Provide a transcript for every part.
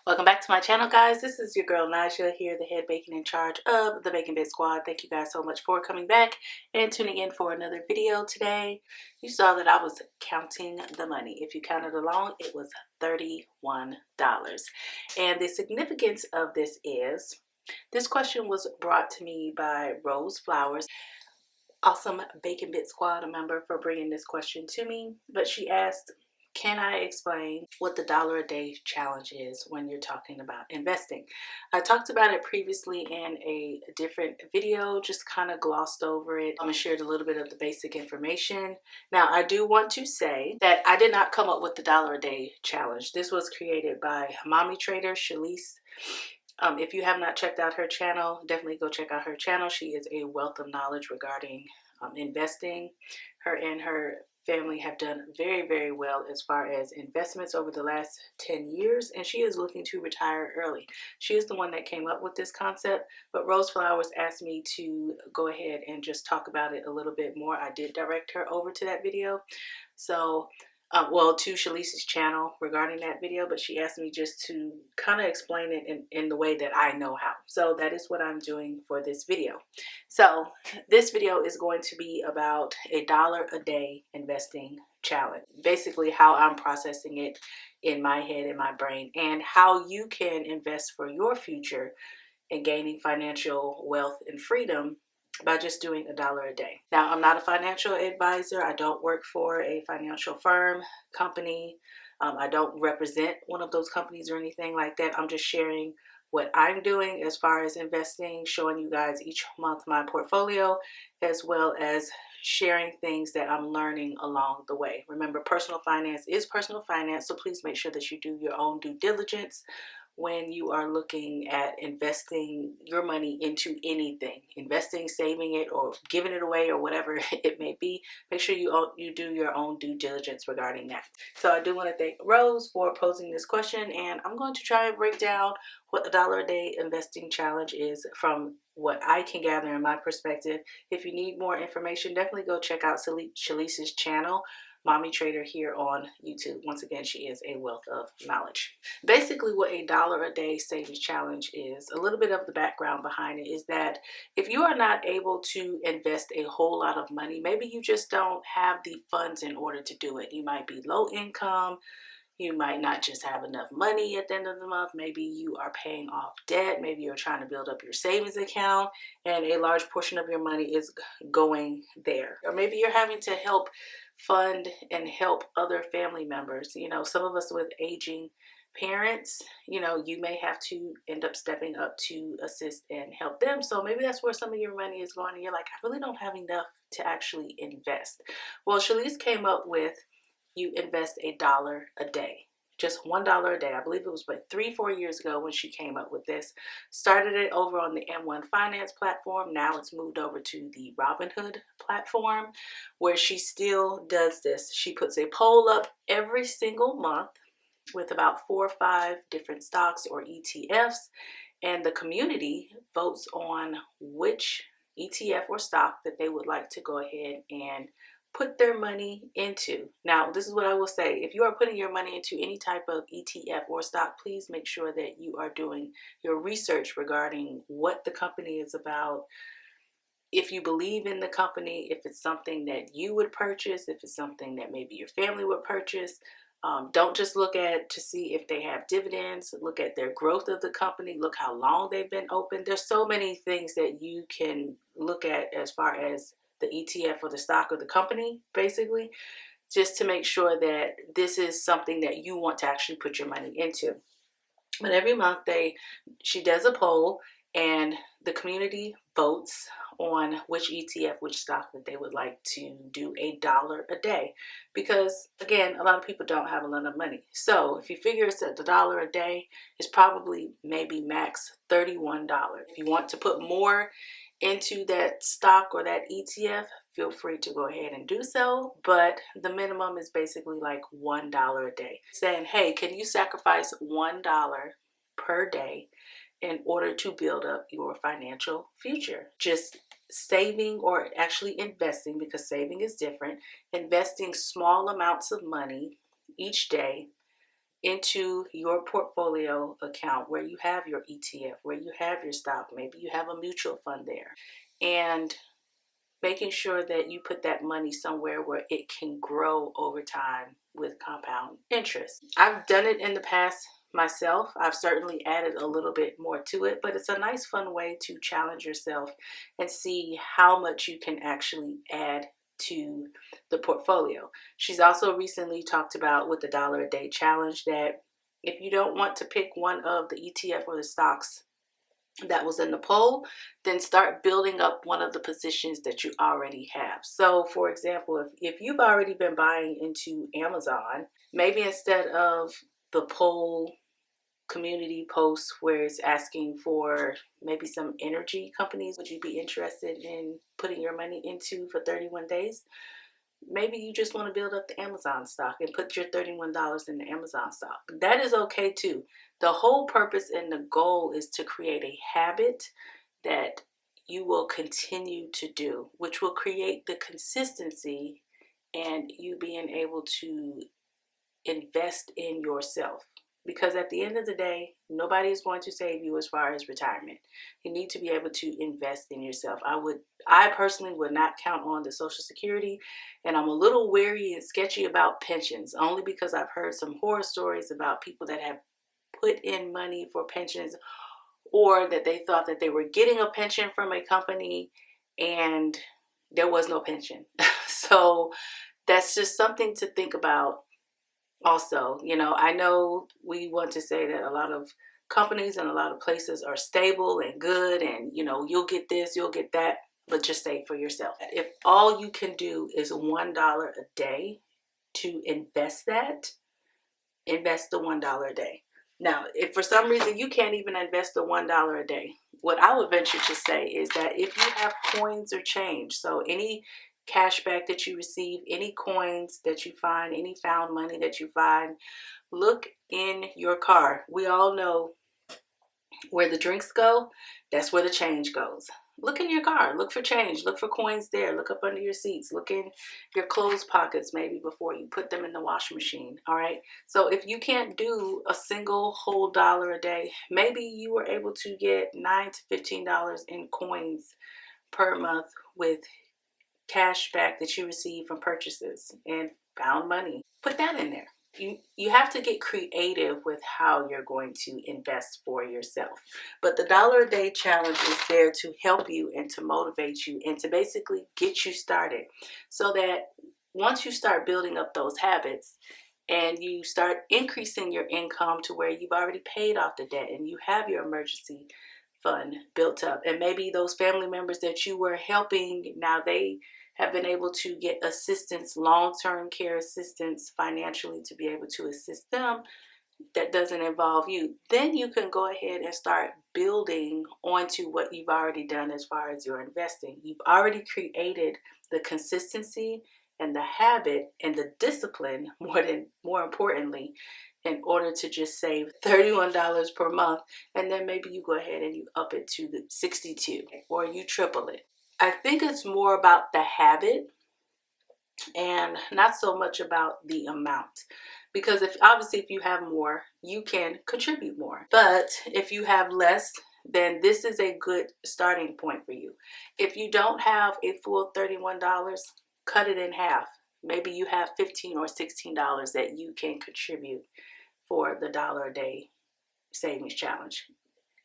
Welcome back to my channel, guys. This is your girl Naja here, the head bacon in charge of the Bacon Bit Squad. Thank you guys so much for coming back and tuning in for another video today. You saw that I was counting the money. If you counted along, it was $31. And the significance of this is, this question was brought to me by Rose Flowers. Awesome Bacon Bit Squad member for bringing this question to me. But she asked, can I explain what the dollar a day challenge is when you're talking about investing? I talked about it previously in a different video, just kind of glossed over it. I'm gonna share a little bit of the basic information. Now, I do want to say that I did not come up with the dollar a day challenge. This was created by mommy trader Shalise. If you have not checked out her channel, definitely go check out her channel. She is a wealth of knowledge regarding investing. Her and her family have done very, very well as far as investments over the last 10 years, and she is looking to retire early. She is the one that came up with this concept, but Rose Flowers asked me to go ahead and just talk about it a little bit more. I did direct her over to that video. So to Shalice's channel regarding that video, but she asked me just to kind of explain it in the way that I know how. So that is what I'm doing for this video. So this video is going to be about a dollar a day investing challenge. Basically how I'm processing it in my head and my brain, and how you can invest for your future and gaining financial wealth and freedom by just doing a dollar a day. Now, I'm not a financial advisor. I don't work for a financial firm, company. I don't represent one of those companies or anything like that. I'm just sharing what I'm doing as far as investing, showing you guys each month my portfolio, as well as sharing things that I'm learning along the way. Remember, personal finance is personal finance, so please make sure that you do your own due diligence when you are looking at investing your money into anything, investing, saving it, or giving it away, or whatever it may be. Make sure you do your own due diligence regarding that. So I do want to thank Rose for posing this question, and I'm going to try and break down what the dollar a day investing challenge is from what I can gather in my perspective. If you need more information, definitely go check out Shalice's channel, Mommy Trader, here on YouTube. Once again, she is a wealth of knowledge. Basically, what a dollar a day savings challenge is, a little bit of the background behind it is that if you are not able to invest a whole lot of money, maybe you just don't have the funds in order to do it. You might be low income. You might not just have enough money at the end of the month. Maybe you are paying off debt. Maybe you're trying to build up your savings account and a large portion of your money is going there. Or maybe you're having to help fund and help other family members. You know, some of us with aging parents, you know, you may have to end up stepping up to assist and help them. So maybe that's where some of your money is going and you're like, I really don't have enough to actually invest. Well, Shalise came up with, you invest a dollar a day, just $1 a day. I believe it was like 3-4 years ago when she came up with this. Started it over on the M1 Finance platform. Now it's moved over to the Robinhood platform, where she still does this. She puts a poll up every single month with about 4 or 5 different stocks or ETFs, and the community votes on which ETF or stock that they would like to go ahead and put their money into. Now, this is what I will say. If you are putting your money into any type of ETF or stock, please make sure that you are doing your research regarding what the company is about. If you believe in the company, if it's something that you would purchase, if it's something that maybe your family would purchase. Don't just look at to see if they have dividends. Look at their growth of the company. Look how long they've been open. There's so many things that you can look at as far as the ETF or the stock of the company, basically, just to make sure that this is something that you want to actually put your money into. But every month she does a poll and the community votes on which ETF, which stock that they would like to do a dollar a day. Because again, a lot of people don't have a lot of money. So if you figure it's at the dollar a day, it's probably maybe max $31. If you want to put more into that stock or that ETF, feel free to go ahead and do so. But the minimum is basically like $1 a day. Saying, hey, can you sacrifice $1 per day in order to build up your financial future? Just saving, or actually investing, because saving is different. Investing small amounts of money each day into your portfolio account where you have your ETF, where you have your stock, maybe you have a mutual fund there, and making sure that you put that money somewhere where it can grow over time with compound interest. I've done it in the past myself. I've certainly added a little bit more to it, but it's a nice fun way to challenge yourself and see how much you can actually add to the portfolio. She's also recently talked about with the dollar a day challenge that if you don't want to pick one of the ETF or the stocks that was in the poll, then start building up one of the positions that you already have. So for example, if you've already been buying into Amazon, maybe instead of the poll community post where it's asking for maybe some energy companies, would you be interested in putting your money into for 31 days? Maybe you just want to build up the Amazon stock and put your $31 in the Amazon stock. That is okay too. The whole purpose and the goal is to create a habit that you will continue to do, which will create the consistency and you being able to invest in yourself. Because at the end of the day, nobody is going to save you as far as retirement. You need to be able to invest in yourself. I personally would not count on the Social Security, and I'm a little wary and sketchy about pensions, only because I've heard some horror stories about people that have put in money for pensions, or that they thought that they were getting a pension from a company and there was no pension. So that's just something to think about. Also, I know we want to say that a lot of companies and a lot of places are stable and good and, you'll get this, you'll get that, but just say for yourself. If all you can do is $1 a day to invest invest the $1 a day. Now, if for some reason you can't even invest the $1 a day, what I would venture to say is that if you have coins or change, so any cash back that you receive, any coins that you find, any found money that you find, look in your car. We all know where the drinks go, that's where the change goes. Look in your car, look for change, look for coins there, look up under your seats, look in your clothes pockets maybe before you put them in the washing machine, all right? So if you can't do a single whole dollar a day, maybe you were able to get $9 to $15 in coins per month with cash back that you receive from purchases and found money. Put that in there. You have to get creative with how you're going to invest for yourself. But the dollar a day challenge is there to help you and to motivate you and to basically get you started so that once you start building up those habits and you start increasing your income to where you've already paid off the debt and you have your emergency fund built up, and maybe those family members that you were helping, now they have been able to get assistance, long-term care assistance financially to be able to assist them that doesn't involve you. Then you can go ahead and start building onto what you've already done as far as your investing. You've already created the consistency and the habit and the discipline, more importantly, in order to just save $31 per month. And then maybe you go ahead and you up it to the 62 or you triple it. I think it's more about the habit and not so much about the amount. Because obviously if you have more, you can contribute more. But if you have less, then this is a good starting point for you. If you don't have a full $31, cut it in half. Maybe you have $15 or $16 that you can contribute for the dollar a day savings challenge.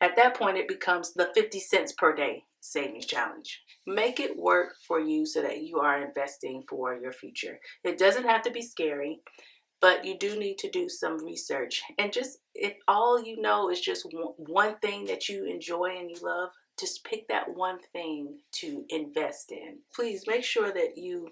At that point, it becomes the 50 cents per day savings challenge. Make it work for you so that you are investing for your future. It doesn't have to be scary, but you do need to do some research. And just if all you know is just one thing that you enjoy and you love, just pick that one thing to invest in. Please make sure that you,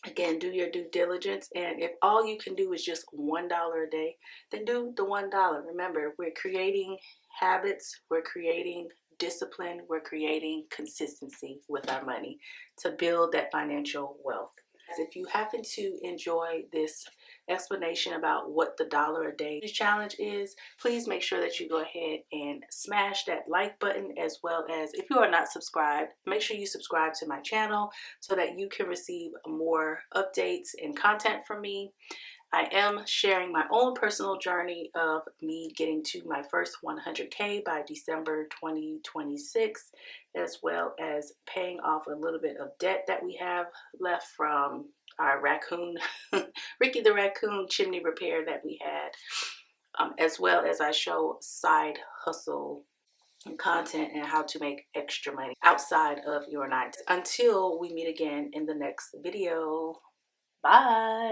again, do your due diligence. And if all you can do is just $1 a day, then do the $1. Remember, we're creating habits, we're creating discipline, we're creating consistency with our money to build that financial wealth. If you happen to enjoy this explanation about what the dollar a day challenge is, please make sure that you go ahead and smash that like button, as well as if you are not subscribed, make sure you subscribe to my channel so that you can receive more updates and content from me. I am sharing my own personal journey of me getting to my first 100K by December 2026, as well as paying off a little bit of debt that we have left from our raccoon, Ricky the raccoon chimney repair that we had, as well as I show side hustle content and how to make extra money outside of your 9 to 5. Until we meet again in the next video, bye.